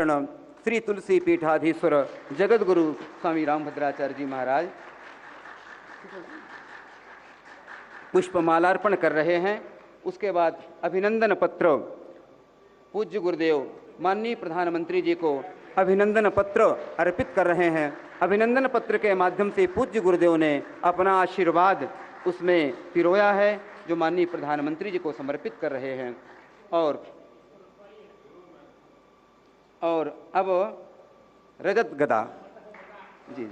भूषण श्री तुलसी पीठाधीश्वर जगत गुरु स्वामी रामभद्राचार्य जी महाराज पुष्पमालार्पण कर रहे हैं। उसके बाद अभिनंदन पत्र पूज्य गुरुदेव माननीय प्रधानमंत्री जी को अभिनंदन पत्र अर्पित कर रहे हैं। अभिनंदन पत्र के माध्यम से पूज्य गुरुदेव ने अपना आशीर्वाद उसमें पिरोया है, जो माननीय प्रधानमंत्री जी को समर्पित कर रहे हैं। और अब रजत गदा जी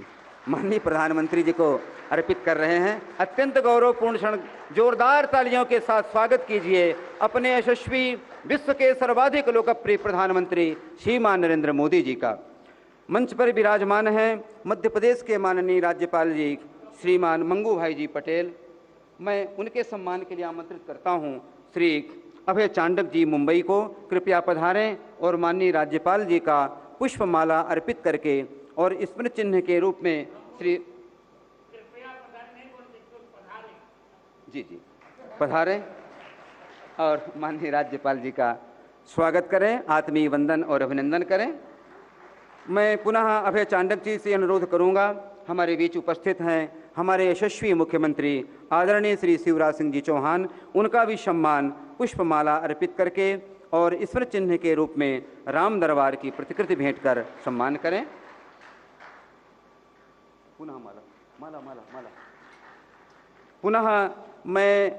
माननीय प्रधानमंत्री जी को अर्पित कर रहे हैं। अत्यंत गौरवपूर्ण क्षण, जोरदार तालियों के साथ स्वागत कीजिए अपने यशस्वी विश्व के सर्वाधिक लोकप्रिय प्रधानमंत्री श्रीमान नरेंद्र मोदी जी का। मंच पर विराजमान हैं मध्य प्रदेश के माननीय राज्यपाल जी श्रीमान मंगू भाई जी पटेल। मैं उनके सम्मान के लिए आमंत्रित करता हूं श्री अभय चांडक जी मुंबई को। कृपया पधारें और माननीय राज्यपाल जी का पुष्पमाला अर्पित करके और स्मृति चिन्ह के रूप में श्री जी पधारें और माननीय राज्यपाल जी का स्वागत करें, आत्मीय वंदन और अभिनंदन करें। मैं पुनः अभय चांडक जी से अनुरोध करूंगा, हमारे बीच उपस्थित हैं हमारे यशस्वी मुख्यमंत्री आदरणीय श्री शिवराज सिंह जी चौहान, उनका भी सम्मान पुष्पमाला अर्पित करके और स्मृति चिन्ह के रूप में राम दरबार की प्रतिकृति भेंट कर सम्मान करें। पुनः माला पुनः मैं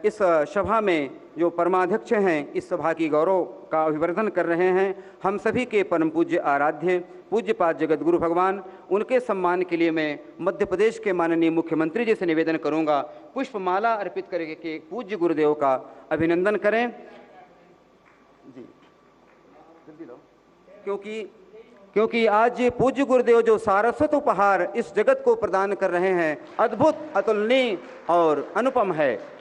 इस सभा में जो परमाध्यक्ष हैं, इस सभा की गौरव का अभिवर्धन कर रहे हैं, हम सभी के परम पूज्य आराध्य पूज्यपाद जगत गुरु भगवान, उनके सम्मान के लिए मैं मध्य प्रदेश के माननीय मुख्यमंत्री जी से निवेदन करूंगा पुष्पमाला अर्पित करके पूज्य गुरुदेव का अभिनंदन करें। जी जल्दी लो, क्योंकि आज पूज्य गुरुदेव जो सारस्वत उपहार इस जगत को प्रदान कर रहे हैं, अद्भुत, अतुलनीय और अनुपम है।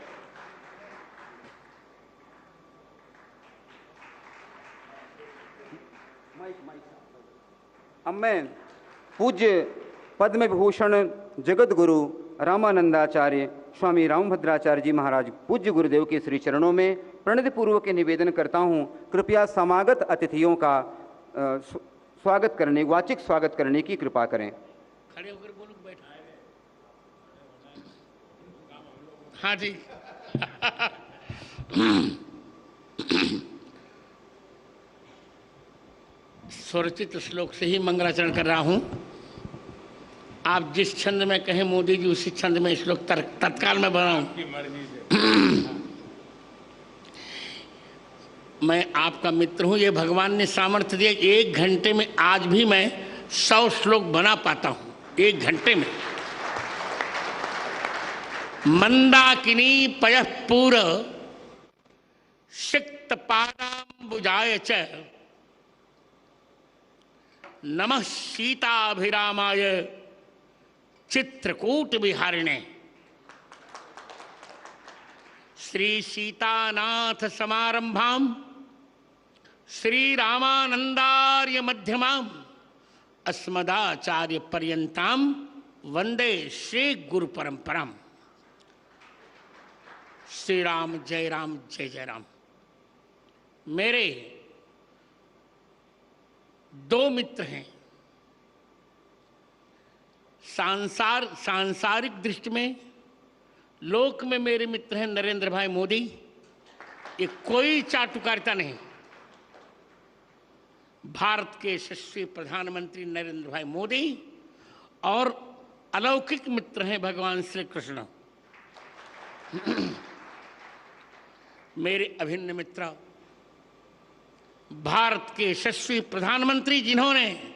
अब मैं पूज्य पद्म विभूषण जगत गुरु रामानंदाचार्य स्वामी रामभद्राचार्य जी महाराज पूज्य गुरुदेव के श्री चरणों में प्रणति पूर्वक निवेदन करता हूं, कृपया समागत अतिथियों का स्वागत करने, वाचिक स्वागत करने की कृपा करें। खड़े होकर बोलो, बैठा। हाँ जी स्वरचित श्लोक से ही मंगलाचरण कर रहा हूं। आप जिस छंद में कहें मोदी जी, उसी छंद में श्लोक तत्काल में बनाऊं। मैं आपका मित्र हूं, ये भगवान ने सामर्थ्य दिया। 1 घंटे में आज भी मैं 100 श्लोक बना पाता हूं, 1 घंटे में। मंदाकिनी पयः पूर सिक्त पादाम्बुजाय च नमः सीताभिरामाय चित्रकूट विहारिणे। श्री सीतानाथ समारंभाम श्री रामानंदार्य मध्यमाम अस्मदाचार्य पर्यंताम वंदे श्री गुरु परंपराम। श्री राम जय राम जय जय राम। मेरे 2 मित्र हैं। सांसारिक दृष्टि में, लोक में मेरे मित्र हैं नरेंद्र भाई मोदी। ये कोई चाटुकारिता नहीं। भारत के यशस्वी प्रधानमंत्री नरेंद्र भाई मोदी और अलौकिक मित्र हैं भगवान श्री कृष्ण। मेरे अभिन्न मित्र भारत के यशस्वी प्रधानमंत्री, जिन्होंने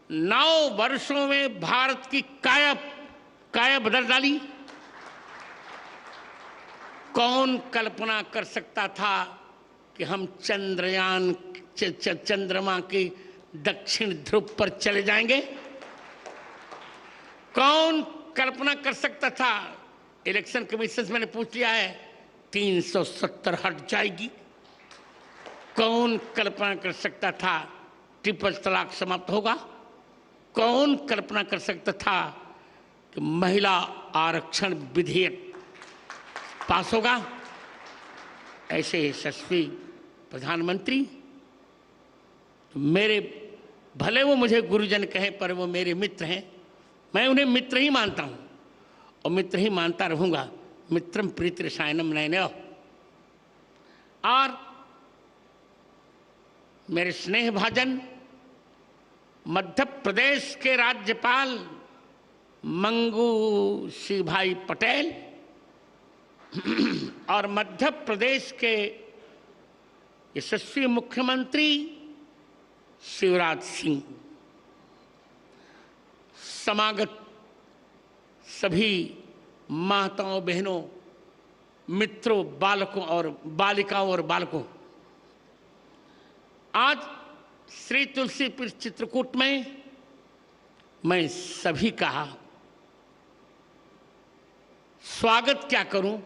9 वर्षों में भारत की काया बदल डाली। कौन कल्पना कर सकता था कि हम चंद्रमा के दक्षिण ध्रुव पर चले जाएंगे? कौन कल्पना कर सकता था? इलेक्शन कमीशन से मैंने पूछ लिया है, 370 हट जाएगी। कौन कल्पना कर सकता था ट्रिपल तलाक समाप्त होगा? कौन कल्पना कर सकता था कि महिला आरक्षण विधेयक पास होगा? ऐसे यशस्वी प्रधानमंत्री मेरे, भले वो मुझे गुरुजन कहें पर वो मेरे मित्र हैं, मैं उन्हें मित्र ही मानता हूँ और मित्र ही मानता रहूँगा। मित्रम प्रीति रसायनम नयनयो। और मेरे स्नेह भाजन मध्य प्रदेश के राज्यपाल मंगू सिंह भाई पटेल और मध्य प्रदेश के यशस्वी मुख्यमंत्री शिवराज सिंह, समागत सभी माताओं बहनों मित्रों बालकों और बालिकाओं और बालकों, आज श्री तुलसीपुर चित्रकूट में मैं सभी का स्वागत क्या करूं,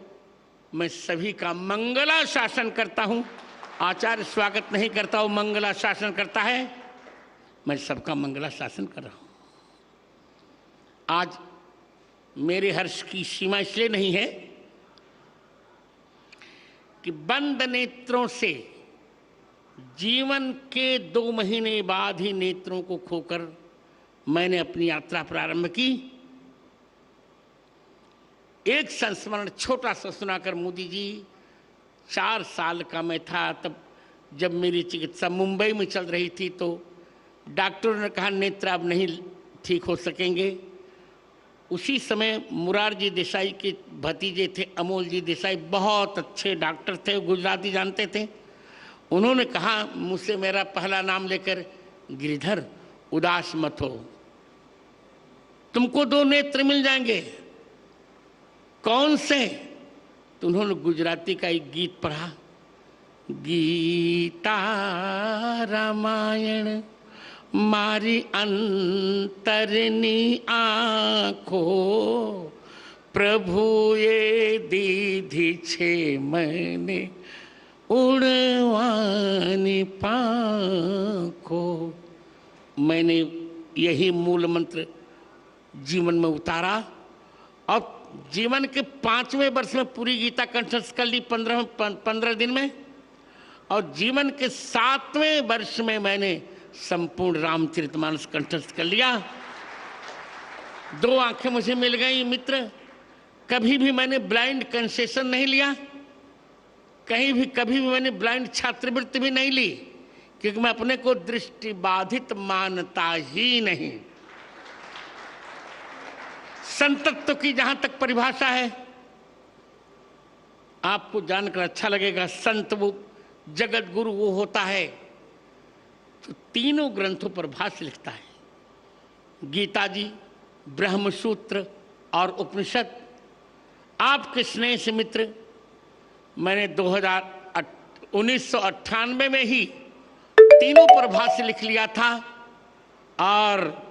मैं सभी का मंगला शासन करता हूं। आचार्य स्वागत नहीं करता, वो मंगला शासन करता है। मैं सबका मंगला शासन कर रहा हूं। आज मेरे हर्ष की सीमा इसलिए नहीं है कि बंद नेत्रों से जीवन के 2 महीने बाद ही नेत्रों को खोकर मैंने अपनी यात्रा प्रारंभ की। एक संस्मरण छोटा सा सुनाकर मोदी जी, 4 साल का मैं था तब, जब मेरी चिकित्सा मुंबई में चल रही थी, तो डॉक्टरों ने कहा नेत्र अब नहीं ठीक हो सकेंगे। उसी समय मुरारजी देसाई के भतीजे थे अमोल जी देसाई, बहुत अच्छे डॉक्टर थे, गुजराती जानते थे। उन्होंने कहा मुझसे, मेरा पहला नाम लेकर, गिरिधर उदास मत हो, तुमको 2 नेत्र मिल जाएंगे। कौन से? तो उन्होंने गुजराती का एक गीत पढ़ा, गीता रामायण मारी अंतरनी आँखो, प्रभु ये दीधी छे मैंने उड़वानी पाँखो। मैंने यही मूल मंत्र जीवन में उतारा और जीवन के 5वें वर्ष में पूरी गीता कंठस्थ कर ली 15 दिन में, और जीवन के 7वें वर्ष में मैंने संपूर्ण रामचरितमानस कंठस्थ कर लिया। 2 आंखें मुझे मिल गई मित्र। कभी भी मैंने ब्लाइंड कंसेशन नहीं लिया, कहीं भी कभी भी मैंने ब्लाइंड छात्रवृत्ति भी नहीं ली, क्योंकि मैं अपने को दृष्टि बाधित मानता ही नहीं। संतत्व की जहां तक परिभाषा है, आपको जानकर अच्छा लगेगा। संत वो जगत गुरु वो होता है तो तीनों ग्रंथों पर भाष्य लिखता है, गीता जी, ब्रह्मसूत्र और उपनिषद। आपके स्नेह से मित्र, मैंने 1998 में ही तीनों पर भाष्य लिख लिया था और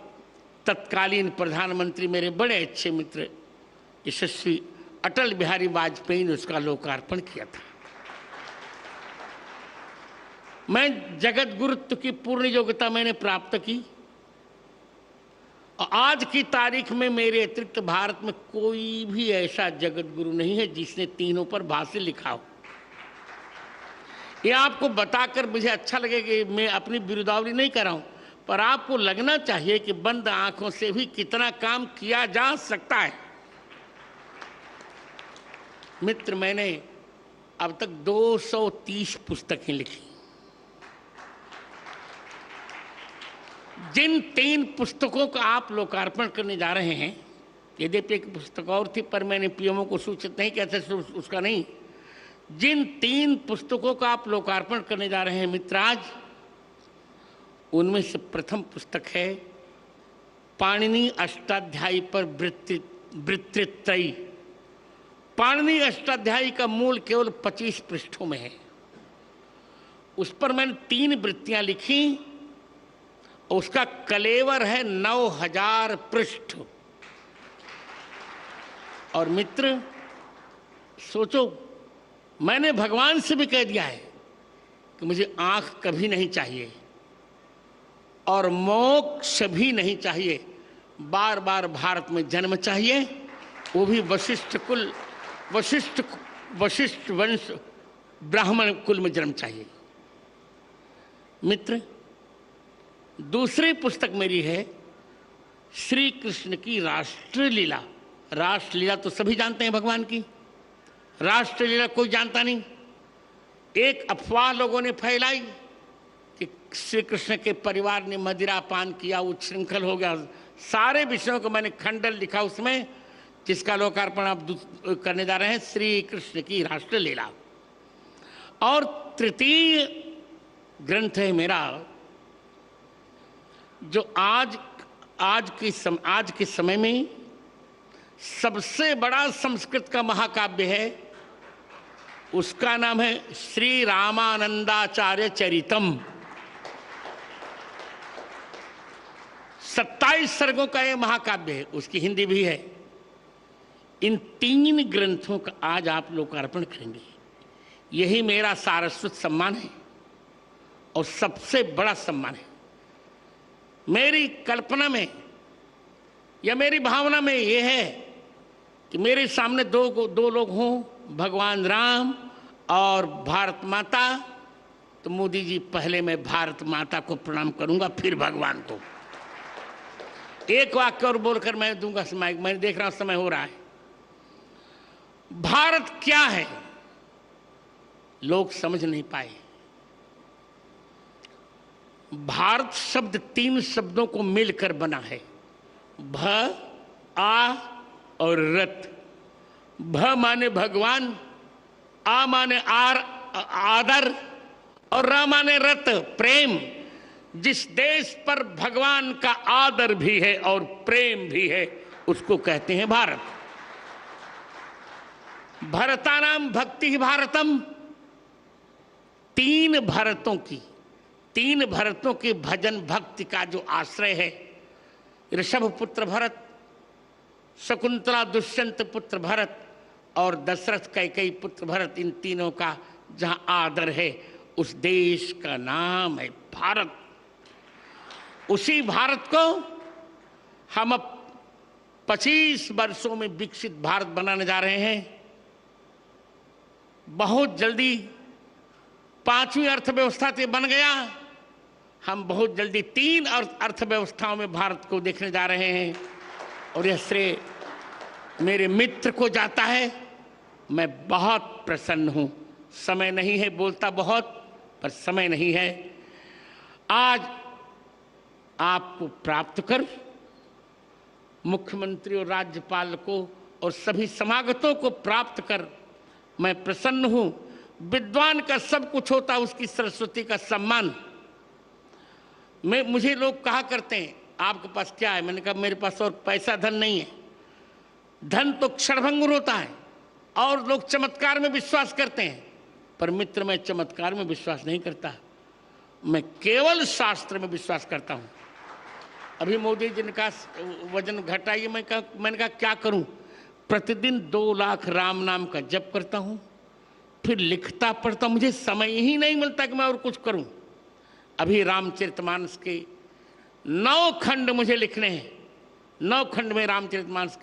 तत्कालीन प्रधानमंत्री मेरे बड़े अच्छे मित्र यशस्वी अटल बिहारी वाजपेयी ने उसका लोकार्पण किया था। मैं जगत गुरुत्व की पूर्ण योग्यता मैंने प्राप्त की और आज की तारीख में मेरे अतिरिक्त भारत में कोई भी ऐसा जगत गुरु नहीं है जिसने तीनों पर भाष्य लिखा हो। ये आपको बताकर मुझे अच्छा लगेगा कि मैं अपनी बिरुदावली नहीं कर रहा हूं, पर आपको लगना चाहिए कि बंद आंखों से भी कितना काम किया जा सकता है। मित्र, मैंने अब तक 230 पुस्तकें लिखी। जिन 3 पुस्तकों का आप लोकार्पण करने जा रहे हैं, यद्यपि एक पुस्तक और थी पर मैंने पीएमओ को सूचित नहीं किया था, उसका नहीं। जिन 3 पुस्तकों का आप लोकार्पण करने जा रहे हैं मित्राज, उनमें से प्रथम पुस्तक है पाणिनि अष्टाध्यायी पर वृत्तित्रयी। पाणिनि अष्टाध्यायी का मूल केवल 25 पृष्ठों में है। उस पर मैंने 3 वृत्तियां लिखी। उसका कलेवर है 9000 पृष्ठ। और मित्र सोचो, मैंने भगवान से भी कह दिया है कि मुझे आंख कभी नहीं चाहिए और मोक्ष भी नहीं चाहिए, बार बार भारत में जन्म चाहिए, वो भी वशिष्ठ कुल, वशिष्ठ वंश ब्राह्मण कुल में जन्म चाहिए। मित्र, दूसरी पुस्तक मेरी है श्री कृष्ण की राष्ट्रलीला। राष्ट्रलीला तो सभी जानते हैं भगवान की, राष्ट्रलीला कोई जानता नहीं। एक अफवाह लोगों ने फैलाई कि श्री कृष्ण के परिवार ने मदिरा पान किया, उच्छृंखल हो गया। सारे विषयों को मैंने खंडन लिखा उसमें, जिसका लोकार्पण आप करने जा रहे हैं, श्री कृष्ण की राष्ट्रलीला। और तृतीय ग्रंथ है मेरा, जो आज के समय में सबसे बड़ा संस्कृत का महाकाव्य है। उसका नाम है श्री रामानंदाचार्य चरितम। 27 सर्गों का यह महाकाव्य है, उसकी हिंदी भी है। इन 3 ग्रंथों का आज आप लोकार्पण करेंगे। यही मेरा सारस्वत सम्मान है और सबसे बड़ा सम्मान है। मेरी कल्पना में या मेरी भावना में यह है कि मेरे सामने दो लोग हों, भगवान राम और भारत माता। तो मोदी जी, पहले मैं भारत माता को प्रणाम करूंगा, फिर भगवान को। एक वाक्य और बोलकर मैं दूंगा समय। मैं देख रहा हूं समय हो रहा है। भारत क्या है लोग समझ नहीं पाए। भारत शब्द 3 शब्दों को मिलकर बना है, भ, आ और रत। भ माने भगवान, आ माने आदर और र माने रत, प्रेम। जिस देश पर भगवान का आदर भी है और प्रेम भी है, उसको कहते हैं भारत। भरतानाम भक्ति भारतम। 3 भरतों के भजन भक्ति का जो आश्रय है, ऋषभ पुत्र भरत, शकुंतला दुष्यंत पुत्र भरत और दशरथ कैकेयी पुत्र भरत, इन तीनों का जहां आदर है, उस देश का नाम है भारत। उसी भारत को हम अब 25 वर्षों में विकसित भारत बनाने जा रहे हैं। बहुत जल्दी 5वीं अर्थव्यवस्था से बन गया। हम बहुत जल्दी 3 अर्थव्यवस्थाओं में भारत को देखने जा रहे हैं और यह श्रेय मेरे मित्र को जाता है। मैं बहुत प्रसन्न हूं। समय नहीं है, बोलता बहुत, पर समय नहीं है। आज आपको प्राप्त कर, मुख्यमंत्री और राज्यपाल को और सभी समागतों को प्राप्त कर मैं प्रसन्न हूं। विद्वान का सब कुछ होता, उसकी सरस्वती का सम्मान। मुझे लोग कहा करते हैं, आपके पास क्या है? मैंने कहा, मेरे पास और पैसा धन नहीं है। धन तो क्षणभंगुर होता है और लोग चमत्कार में विश्वास करते हैं, पर मित्र, मैं चमत्कार में विश्वास नहीं करता। मैं केवल शास्त्र में विश्वास करता हूं। अभी मोदी जी ने कहा वजन घटाइए। मैंने कहा क्या करूं? प्रतिदिन 2 लाख राम नाम का जप करता हूं, फिर लिखता पढ़ता। मुझे समय ही नहीं मिलता कि मैं और कुछ करूं। अभी रामचरितमानस के 9 खंड मुझे लिखने हैं। 9 खंड में रामचरितमानस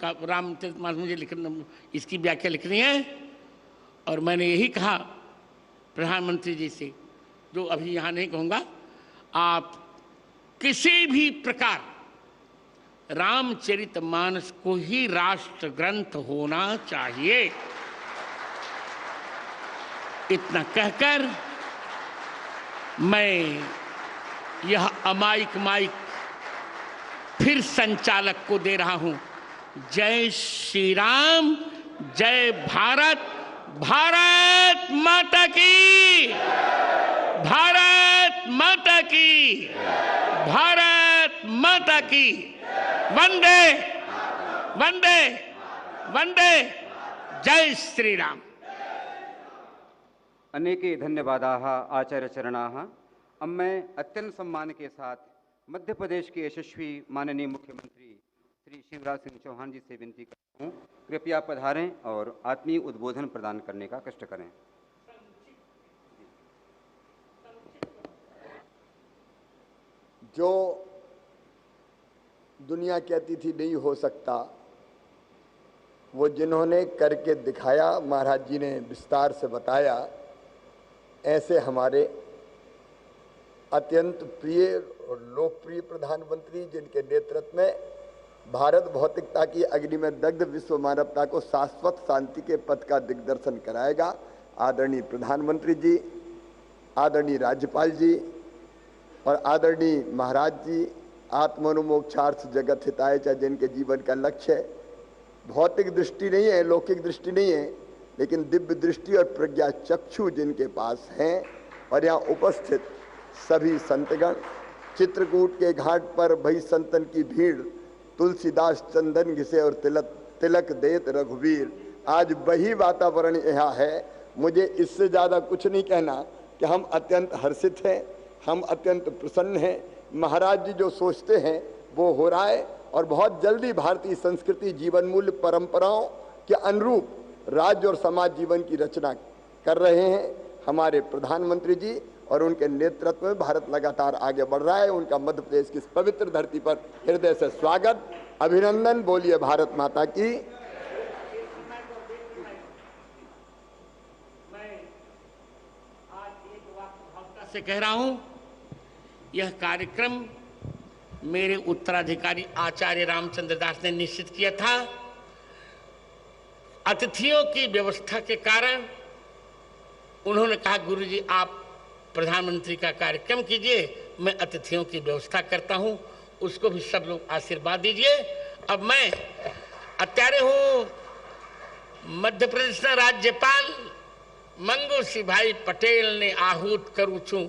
मुझे लिखना, इसकी व्याख्या लिखनी है। और मैंने यही कहा प्रधानमंत्री जी से, जो अभी यहाँ नहीं कहूँगा, आप किसी भी प्रकार रामचरितमानस को ही राष्ट्र ग्रंथ होना चाहिए। इतना कहकर मैं यह अमायिक माइक फिर संचालक को दे रहा हूं। जय श्री राम, जय भारत, भारत माता की, भारत माता की, भारत माता की। वंदे वंदे वंदे, जय श्री राम। अनेके धन्यवादाः आचार्यचरणाः। अब मैं अत्यंत सम्मान के साथ मध्य प्रदेश के यशस्वी माननीय मुख्यमंत्री श्री शिवराज सिंह चौहान जी से विनती करता हूँ, कृपया पधारें और आत्मीय उद्बोधन प्रदान करने का कष्ट करें। जो दुनिया कहती थी नहीं हो सकता, वो जिन्होंने करके दिखाया, महाराज जी ने विस्तार से बताया। ऐसे हमारे अत्यंत प्रिय और लोकप्रिय प्रधानमंत्री, जिनके नेतृत्व में भारत भौतिकता की अग्नि में दग्ध विश्व मानवता को शाश्वत शांति के पथ का दिग्दर्शन कराएगा। आदरणीय प्रधानमंत्री जी, आदरणीय राज्यपाल जी और आदरणीय महाराज जी आत्मनोमोक्षार्थ जगत हिताय च, जिनके जीवन का लक्ष्य भौतिक दृष्टि नहीं है, लौकिक दृष्टि नहीं है, लेकिन दिव्य दृष्टि और प्रज्ञा चक्षु जिनके पास हैं। और यहाँ उपस्थित सभी संतगण, चित्रकूट के घाट पर भई संतन की भीड़, तुलसीदास चंदन घिसे और तिलक देत रघुवीर। आज वही वातावरण यहाँ है। मुझे इससे ज़्यादा कुछ नहीं कहना कि हम अत्यंत हर्षित हैं, हम अत्यंत प्रसन्न हैं। महाराज जी जो सोचते हैं वो हो रहा है और बहुत जल्दी भारतीय संस्कृति जीवन मूल्य परंपराओं के अनुरूप राज्य और समाज जीवन की रचना कर रहे हैं हमारे प्रधानमंत्री जी, और उनके नेतृत्व में भारत लगातार आगे बढ़ रहा है। उनका मध्य प्रदेश की इस पवित्र धरती पर हृदय से स्वागत, अभिनंदन। बोलिए भारत माता की। मैं आज एक वाक्य से कह रहा हूं, यह कार्यक्रम मेरे उत्तराधिकारी आचार्य रामचंद्र दास ने निश्चित किया था। अतिथियों की व्यवस्था के कारण उन्होंने कहा, गुरुजी आप प्रधानमंत्री का कार्यक्रम कीजिए, मैं अतिथियों की व्यवस्था करता हूं। उसको भी सब लोग आशीर्वाद दीजिए। अब मैं अत्यारे हूं मध्य प्रदेश ना राज्यपाल मंगू सिंह भाई पटेल ने आहूत करूं छू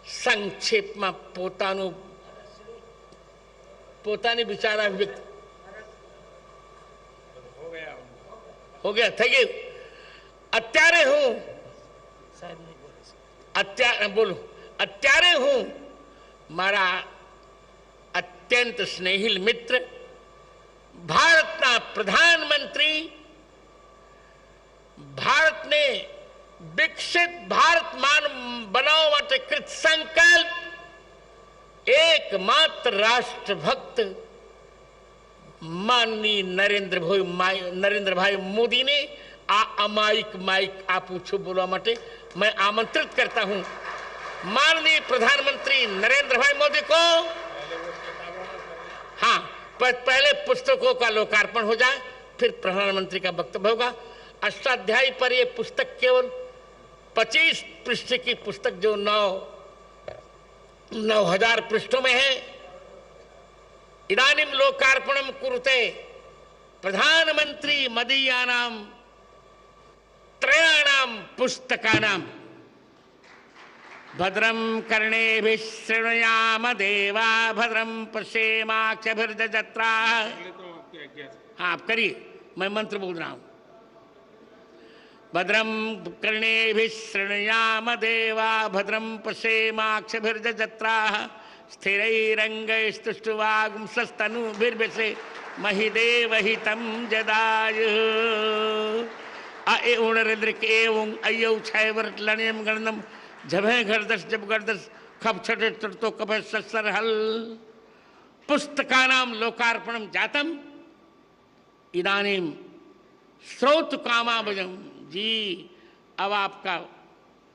संक्षेप में પોતાની વિચાર વ્યક્ત हो गया થઈ ગયું। અત્યારે હું અત્યારે હું મારા અત્યંત સ્નેહિલ મિત્ર ભારતના પ્રધાનમંત્રી, ભારતને વિકસિત ભારત બનાવવા માટે કૃત સંકલ્પ एकमात्र राष्ट्रभक्त माननीय नरेंद्र भाई मोदी ने आ अमायिक माइक आप पूछो बोलवा माटे मैं आमंत्रित करता हूं माननीय प्रधानमंत्री नरेंद्र भाई मोदी को। हाँ, पहले पुस्तकों का लोकार्पण हो जाए, फिर प्रधानमंत्री का वक्तव्य होगा। अष्टाध्यायी पर यह पुस्तक केवल 25 पृष्ठ की पुस्तक जो 9,000 पृष्ठों में है। इदानीं लोकार्पणं कुरुते प्रधानमंत्री मदीयानां त्रयाणां पुस्तकानां भद्रं कर्णेभिः शृणुयाम देवा भद्रं पश्येमाक्षभिर्यजत्राः। हाँ आप करिए, मैं मंत्र बोल रहा हूं। भद्रं कर्णेभिः शृणुयाम देवा भद्रं पश्येमाक्षभिर्यजत्राः स्थिरैरङ्गैस्तुष्टुवागुंसस्तनूभिर्व्यसे महिदेवहितं जदायुः। ए उणरिद्रिक एवं अयौ छैवर लण्यम गणनम जभे घरदस जब गर्दस खप छटे तो कभ ससरहल। पुस्तकानां लोकार्पणं जातम इदानीं श्रोत कामाभजम। जी अब आपका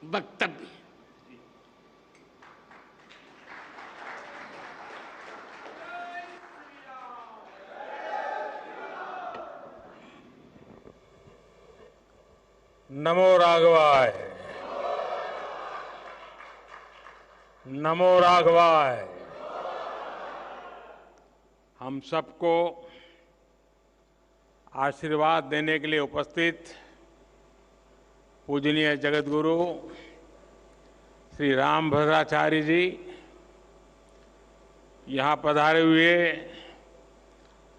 वक्तव्य। नमो राघवाय, नमो राघवाय। हम सबको आशीर्वाद देने के लिए उपस्थित पूजनीय जगतगुरु श्री रामभद्राचार्य जी, यहाँ पधारे हुए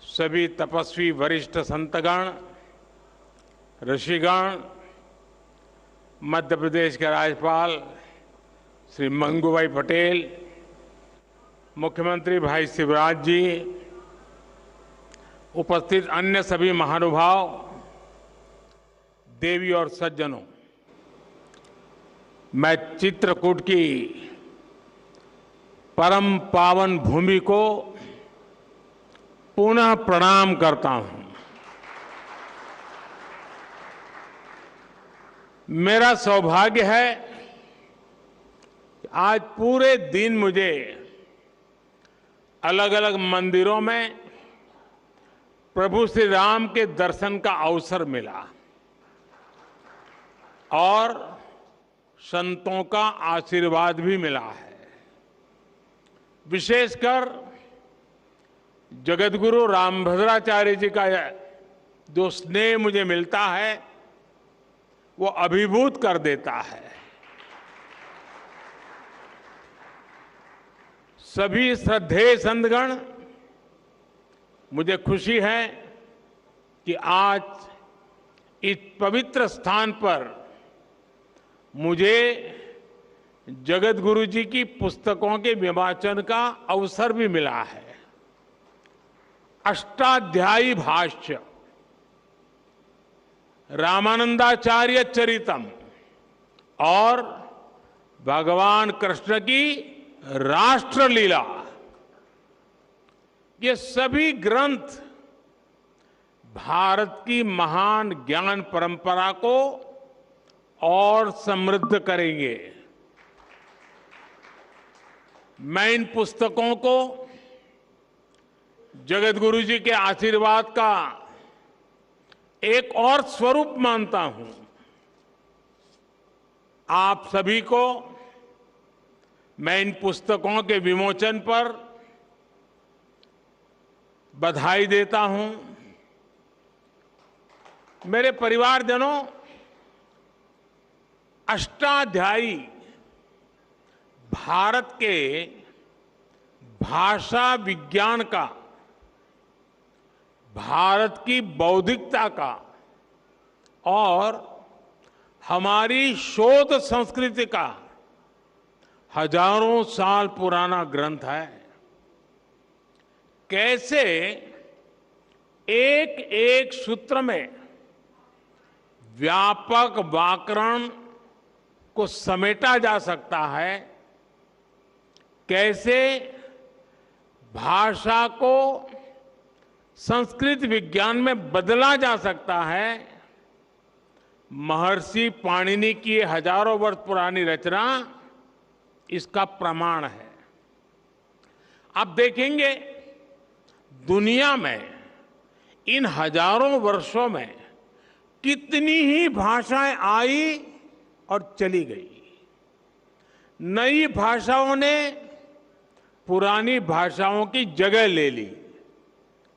सभी तपस्वी वरिष्ठ संतगण, ऋषिगण, मध्य प्रदेश के राज्यपाल श्री मंगूभाई पटेल, मुख्यमंत्री भाई शिवराज जी, उपस्थित अन्य सभी महानुभाव, देवी और सज्जनों, मैं चित्रकूट की परम पावन भूमि को पुनः प्रणाम करता हूं। मेरा सौभाग्य है आज पूरे दिन मुझे अलग अलग मंदिरों में प्रभु श्री राम के दर्शन का अवसर मिला और संतों का आशीर्वाद भी मिला है। विशेषकर जगतगुरु रामभद्राचार्य जी का जो स्नेह मुझे मिलता है वो अभिभूत कर देता है। सभी श्रद्धेय संतगण, मुझे खुशी है कि आज इस पवित्र स्थान पर मुझे जगतगुरु जी की पुस्तकों के विवाचन का अवसर भी मिला है। अष्टाध्यायी भाष्य, रामानंदाचार्य चरितम और भगवान कृष्ण की राष्ट्रलीला, ये सभी ग्रंथ भारत की महान ज्ञान परंपरा को और समृद्ध करेंगे। मैं इन पुस्तकों को जगतगुरु जी के आशीर्वाद का एक और स्वरूप मानता हूं। आप सभी को मैं इन पुस्तकों के विमोचन पर बधाई देता हूं। मेरे परिवारजनों, अष्टाध्यायी भारत के भाषा विज्ञान का, भारत की बौद्धिकता का और हमारी शोध संस्कृति का हजारों साल पुराना ग्रंथ है। कैसे एक एक सूत्र में व्यापक व्याकरण को समेटा जा सकता है, कैसे भाषा को संस्कृत विज्ञान में बदला जा सकता है, महर्षि पाणिनि की हजारों वर्ष पुरानी रचना इसका प्रमाण है। आप देखेंगे दुनिया में इन हजारों वर्षों में कितनी ही भाषाएं आई और चली गई। नई भाषाओं ने पुरानी भाषाओं की जगह ले ली,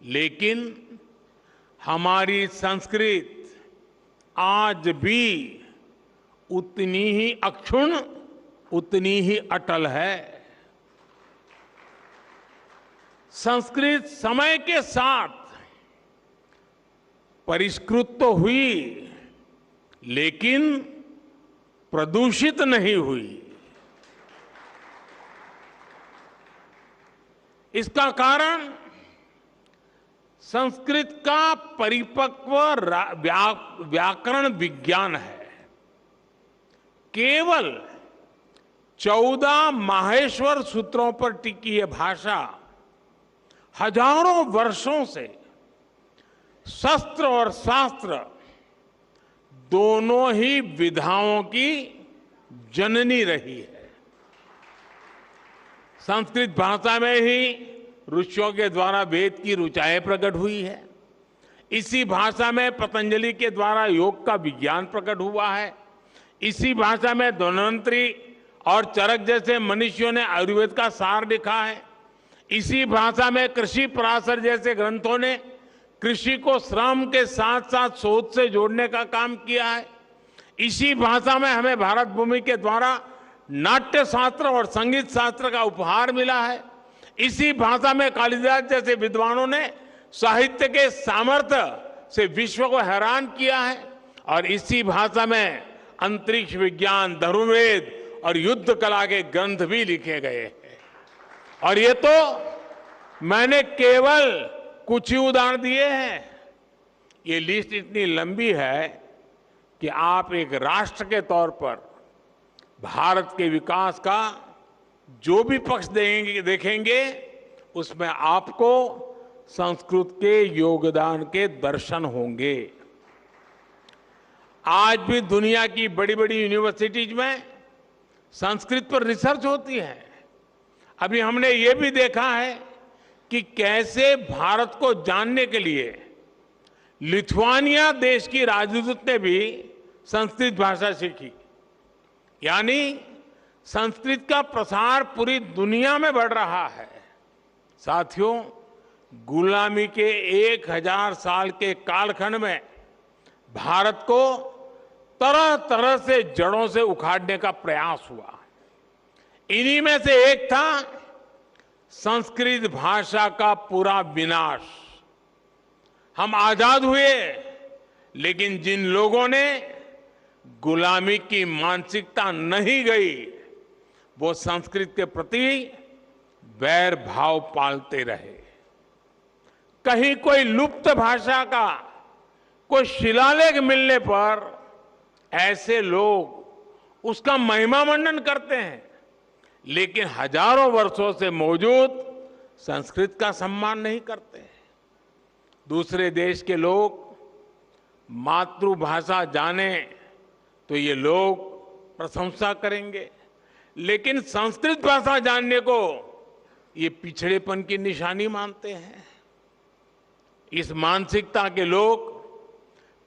लेकिन हमारी संस्कृत आज भी उतनी ही अक्षुण्ण, उतनी ही अटल है। संस्कृत समय के साथ परिष्कृत तो हुई, लेकिन प्रदूषित नहीं हुई। इसका कारण संस्कृत का परिपक्व व्याकरण विज्ञान है। केवल 14 माहेश्वर सूत्रों पर टिकी यह भाषा हजारों वर्षों से शस्त्र और शास्त्र दोनों ही विधाओं की जननी रही है। संस्कृत भाषा में ही ऋषियों के द्वारा वेद की ऋचाएं प्रकट हुई है। इसी भाषा में पतंजलि के द्वारा योग का विज्ञान प्रकट हुआ है। इसी भाषा में धन्वंतरी और चरक जैसे मनुष्यों ने आयुर्वेद का सार लिखा है। इसी भाषा में कृषि पराशर जैसे ग्रंथों ने कृषि को श्रम के साथ साथ शोध से जोड़ने का काम किया है। इसी भाषा में हमें भारत भूमि के द्वारा नाट्य शास्त्र और संगीत शास्त्र का उपहार मिला है। इसी भाषा में कालिदास जैसे विद्वानों ने साहित्य के सामर्थ्य से विश्व को हैरान किया है। और इसी भाषा में अंतरिक्ष विज्ञान, धनुर्वेद और युद्ध कला के ग्रंथ भी लिखे गए हैं। और ये तो मैंने केवल कुछ ही उदाहरण दिए हैं। ये लिस्ट इतनी लंबी है कि आप एक राष्ट्र के तौर पर भारत के विकास का जो भी पक्ष देखेंगे उसमें आपको संस्कृत के योगदान के दर्शन होंगे। आज भी दुनिया की बड़ी बड़ी यूनिवर्सिटीज में संस्कृत पर रिसर्च होती है। अभी हमने ये भी देखा है कि कैसे भारत को जानने के लिए लिथुआनिया देश की राजदूत ने भी संस्कृत भाषा सीखी। यानी संस्कृत का प्रसार पूरी दुनिया में बढ़ रहा है। साथियों, गुलामी के 1000 साल के कालखंड में भारत को तरह तरह से जड़ों से उखाड़ने का प्रयास हुआ। इन्हीं में से एक था संस्कृत भाषा का पूरा विनाश। हम आजाद हुए, लेकिन जिन लोगों ने गुलामी की मानसिकता नहीं गई, वो संस्कृत के प्रति वैर भाव पालते रहे। कहीं कोई लुप्त भाषा का कोई शिलालेख मिलने पर ऐसे लोग उसका महिमा मंडन करते हैं, लेकिन हजारों वर्षों से मौजूद संस्कृत का सम्मान नहीं करते। दूसरे देश के लोग मातृभाषा जाने तो ये लोग प्रशंसा करेंगे, लेकिन संस्कृत भाषा जानने को ये पिछड़ेपन की निशानी मानते हैं। इस मानसिकता के लोग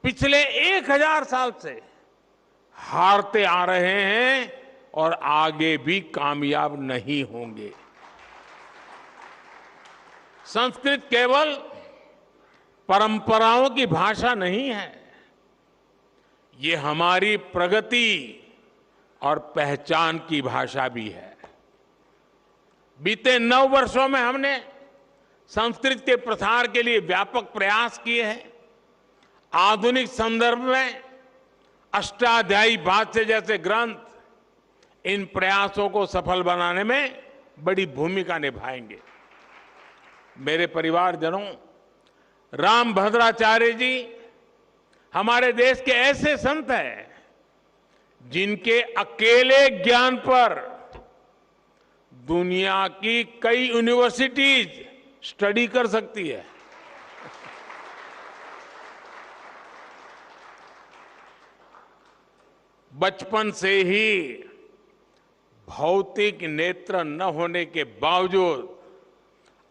पिछले 1000 साल से हारते आ रहे हैं और आगे भी कामयाब नहीं होंगे। संस्कृत केवल परंपराओं की भाषा नहीं है, ये हमारी प्रगति और पहचान की भाषा भी है। बीते 9 वर्षों में हमने संस्कृत के प्रसार के लिए व्यापक प्रयास किए हैं। आधुनिक संदर्भ में अष्टाध्यायी भाष्य जैसे ग्रंथ इन प्रयासों को सफल बनाने में बड़ी भूमिका निभाएंगे। मेरे परिवारजनों, रामभद्राचार्य जी हमारे देश के ऐसे संत हैं जिनके अकेले ज्ञान पर दुनिया की कई यूनिवर्सिटीज स्टडी कर सकती है। बचपन से ही भौतिक नेत्र न होने के बावजूद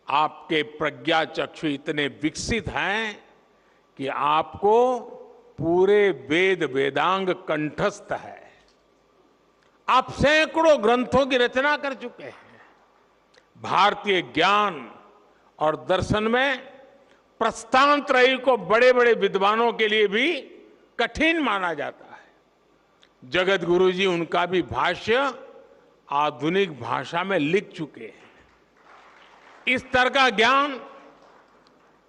आपके प्रज्ञा चक्षु इतने विकसित हैं कि आपको पूरे वेद वेदांग कंठस्थ है। आप सैकड़ों ग्रंथों की रचना कर चुके हैं। भारतीय ज्ञान और दर्शन में प्रस्थानत्रयी को बड़े बड़े विद्वानों के लिए भी कठिन माना जाता है। जगत गुरु जी उनका भी भाष्य आधुनिक भाषा में लिख चुके हैं। इस तरह का ज्ञान,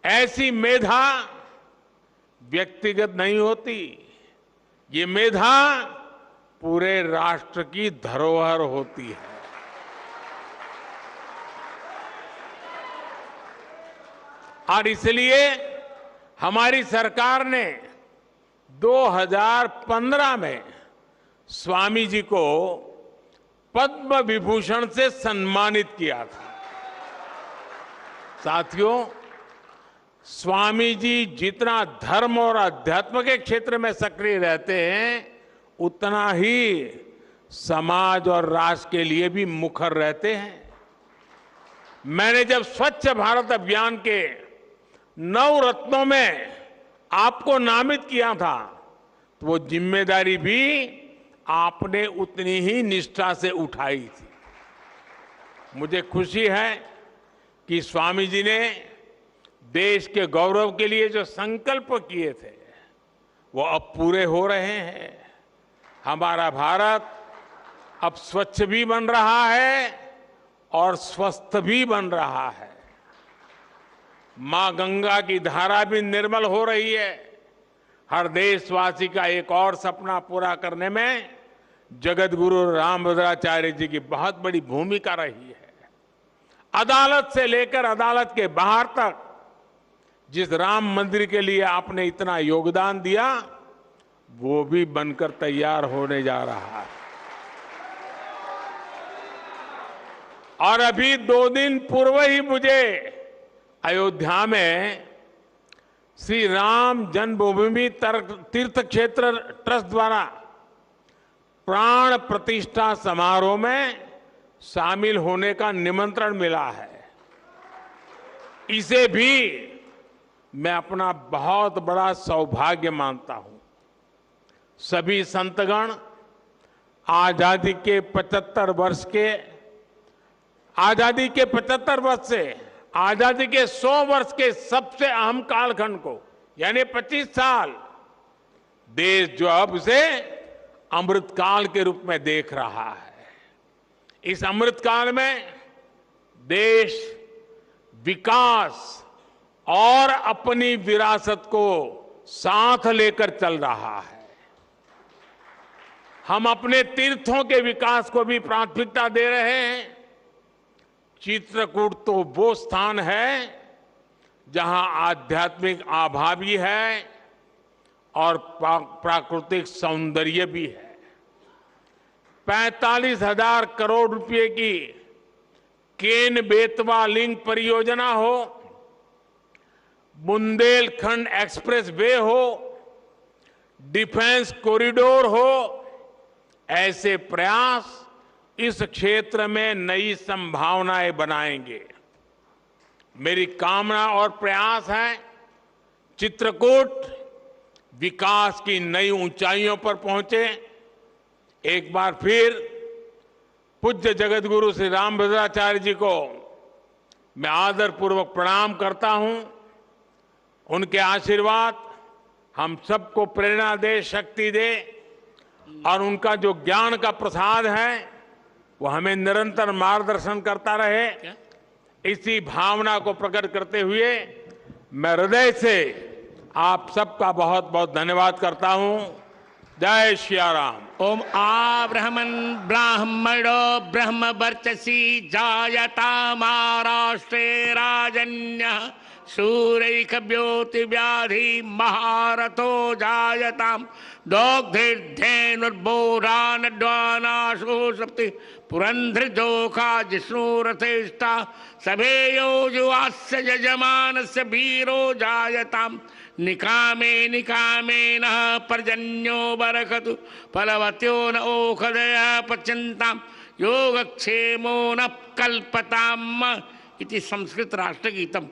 ऐसी मेधा व्यक्तिगत नहीं होती, ये मेधा पूरे राष्ट्र की धरोहर होती है। और इसलिए हमारी सरकार ने 2015 में स्वामी जी को पद्म विभूषण से सम्मानित किया था। साथियों, स्वामी जी जितना धर्म और अध्यात्म के क्षेत्र में सक्रिय रहते हैं, उतना ही समाज और राष्ट्र के लिए भी मुखर रहते हैं। मैंने जब स्वच्छ भारत अभियान के 9 रत्नों में आपको नामित किया था, तो वो जिम्मेदारी भी आपने उतनी ही निष्ठा से उठाई थी। मुझे खुशी है कि स्वामी जी ने देश के गौरव के लिए जो संकल्प किए थे, वो अब पूरे हो रहे हैं। हमारा भारत अब स्वच्छ भी बन रहा है और स्वस्थ भी बन रहा है। मां गंगा की धारा भी निर्मल हो रही है। हर देशवासी का एक और सपना पूरा करने में जगत गुरु रामभद्राचार्य जी की बहुत बड़ी भूमिका रही है। अदालत से लेकर अदालत के बाहर तक जिस राम मंदिर के लिए आपने इतना योगदान दिया, वो भी बनकर तैयार होने जा रहा है। और अभी 2 दिन पूर्व ही मुझे अयोध्या में श्री राम जन्मभूमि तीर्थ क्षेत्र ट्रस्ट द्वारा प्राण प्रतिष्ठा समारोह में शामिल होने का निमंत्रण मिला है। इसे भी मैं अपना बहुत बड़ा सौभाग्य मानता हूं। सभी संतगण आजादी के 75 वर्ष से आजादी के 100 वर्ष के सबसे अहम कालखंड को, यानी 25 साल, देश जो अब उसे अमृतकाल के रूप में देख रहा है। इस अमृतकाल में देश विकास और अपनी विरासत को साथ लेकर चल रहा है। हम अपने तीर्थों के विकास को भी प्राथमिकता दे रहे हैं। चित्रकूट तो वो स्थान है जहां आध्यात्मिक आभा भी है और प्राकृतिक सौंदर्य भी है। 45,000 करोड़ रुपए की केन बेतवा लिंक परियोजना हो, बुंदेलखंड एक्सप्रेस वे हो, डिफेंस कॉरिडोर हो, ऐसे प्रयास इस क्षेत्र में नई संभावनाएं बनाएंगे। मेरी कामना और प्रयास है चित्रकूट विकास की नई ऊंचाइयों पर पहुंचे। एक बार फिर पूज्य जगतगुरु श्री रामभद्राचार्य जी को मैं आदरपूर्वक प्रणाम करता हूं। उनके आशीर्वाद हम सबको प्रेरणा दे, शक्ति दे, और उनका जो ज्ञान का प्रसाद है वो हमें निरंतर मार्गदर्शन करता रहे। इसी भावना को प्रकट करते हुए मैं हृदय से आप सबका बहुत बहुत धन्यवाद करता हूं। जय श्री राम। ओम आब्रह्मन् ब्राह्मणो ब्रह्म वर्चसी जायता महाराष्ट्रे राजन्यः सूरैकव्योति व्याधि महारथो जायताम दोग्धेर्धेनुर्बोधानड्वानाशो सप्ति पुरंध्रजोखा जिष्णुरथेष्टा सभेयो युवास्य यजमानस्य वीरो जायताम निकामे निकामे न पर्जन्यो बरकतु फलवत्यो न ओखदय पच्यन्ताम योगक्षेमो न कल्पताम इति संस्कृत राष्ट्रगीतम।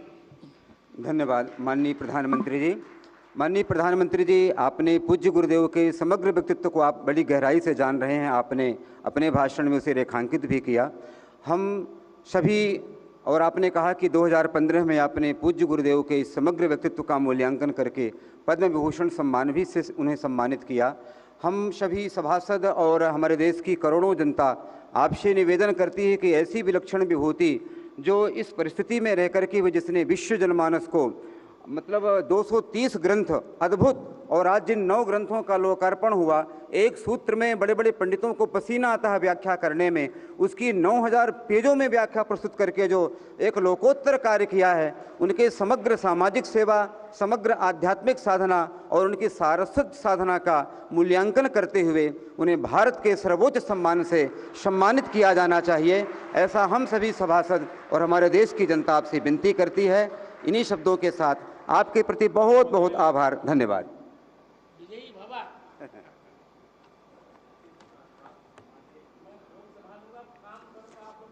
धन्यवाद माननीय प्रधानमंत्री जी। माननीय प्रधानमंत्री जी, आपने पूज्य गुरुदेव के समग्र व्यक्तित्व को आप बड़ी गहराई से जान रहे हैं। आपने अपने भाषण में उसे रेखांकित भी किया। हम सभी, और आपने कहा कि 2015 में आपने पूज्य गुरुदेव के समग्र व्यक्तित्व का मूल्यांकन करके पद्म विभूषण सम्मान भी से उन्हें सम्मानित किया। हम सभी सभासद और हमारे देश की करोड़ों जनता आपसे निवेदन करती है कि ऐसी विलक्षण विभूति जो इस परिस्थिति में रह करके वो जिसने विश्व जनमानस को मतलब 230 ग्रंथ अद्भुत, और आज जिन 9 ग्रंथों का लोकार्पण हुआ, एक सूत्र में बड़े बड़े पंडितों को पसीना आता है व्याख्या करने में, उसकी 9000 पेजों में व्याख्या प्रस्तुत करके जो एक लोकोत्तर कार्य किया है, उनके समग्र सामाजिक सेवा, समग्र आध्यात्मिक साधना और उनकी सारस्वत साधना का मूल्यांकन करते हुए उन्हें भारत के सर्वोच्च सम्मान से सम्मानित किया जाना चाहिए। ऐसा हम सभी सभासद और हमारे देश की जनता आपसे विनती करती है। इन्हीं शब्दों के साथ आपके प्रति बहुत बहुत आभार, धन्यवाद।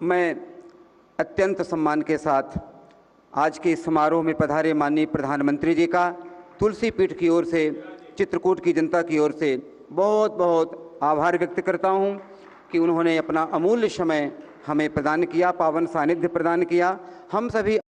मैं अत्यंत सम्मान के साथ आज के इस समारोह में पधारे माननीय प्रधानमंत्री जी का तुलसी पीठ की ओर से, चित्रकूट की जनता की ओर से बहुत बहुत आभार व्यक्त करता हूं कि उन्होंने अपना अमूल्य समय हमें प्रदान किया, पावन सानिध्य प्रदान किया। हम सभी